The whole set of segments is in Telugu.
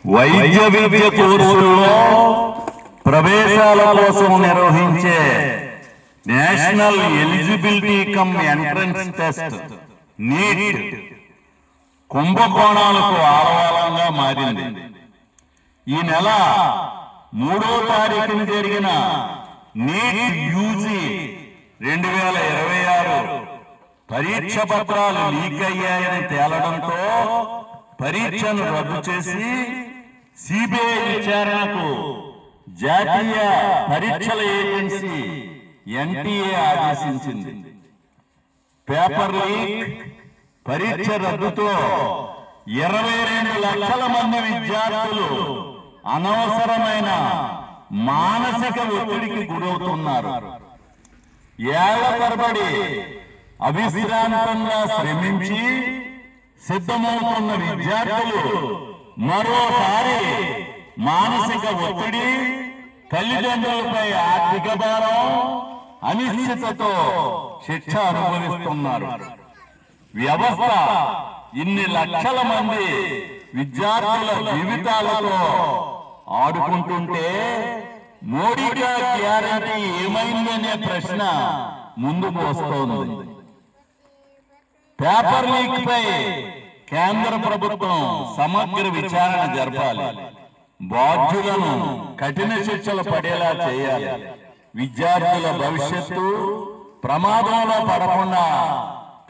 వైద్య విద్య కోర్సులో ప్రవేశాల కోసం నిర్వహించే national eligibility cum entrance test NEET కుంభకోణాలకు ఆలవాలంగా మారింది. ఈ నెల 3వ తారీఖున జరిగిన నీట్ యూజీ 2026 పరీక్ష పత్రాలు లీక్ అయ్యాయని తేలడంతో పరీక్షను రద్దు చేసి సిబిఐ విచారణకు జాతీయ పరీక్షల ఏజెన్సీ ఎన్టీఏ ఆదేశించింది. పేపర్ లీక్, పరీక్ష రద్దుతో 22 లక్షల మంది విద్యార్థులు అనవసరమైన మానసిక ఒత్తిడికి గురవుతున్నారు. ఏళ్ల తరబడి అవిశ్రాంతంగా శ్రమించి సిద్ధమవుతున్న విద్యార్థులు మరోసారి మానసిక ఒత్తిడి, తల్లిదండ్రులపై ఆర్థిక భారం, అనిశ్చితతో శిక్ష అనుభవిస్తున్నారు. వ్యవస్థ ఇన్ని లక్షల మంది విద్యార్థుల జీవితాలతో ఆడుకుంటుంటే మోడీ గ్యారంటీ ఏమైందనే ప్రశ్న ముందుకు వస్తోంది. పేపర్ లీక్ పై కేంద్ర ప్రభుత్వం సమగ్ర విచారణ జరపాలి. బాధ్యులను కఠిన శిక్షలు పడేలా చేయాలి. విద్యార్థుల భవిష్యత్తు ప్రమాదంలో పడకుండా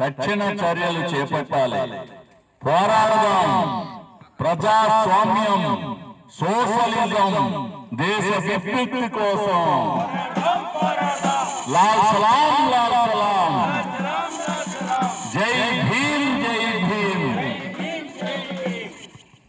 తక్షణ చర్యలు చేపట్టాలి. పోరాడదాం. ప్రజాస్వామ్యం, సోషలిజం, దేశ విముక్తి కోసం. లాల్ సలాం, లాల్ సలాం.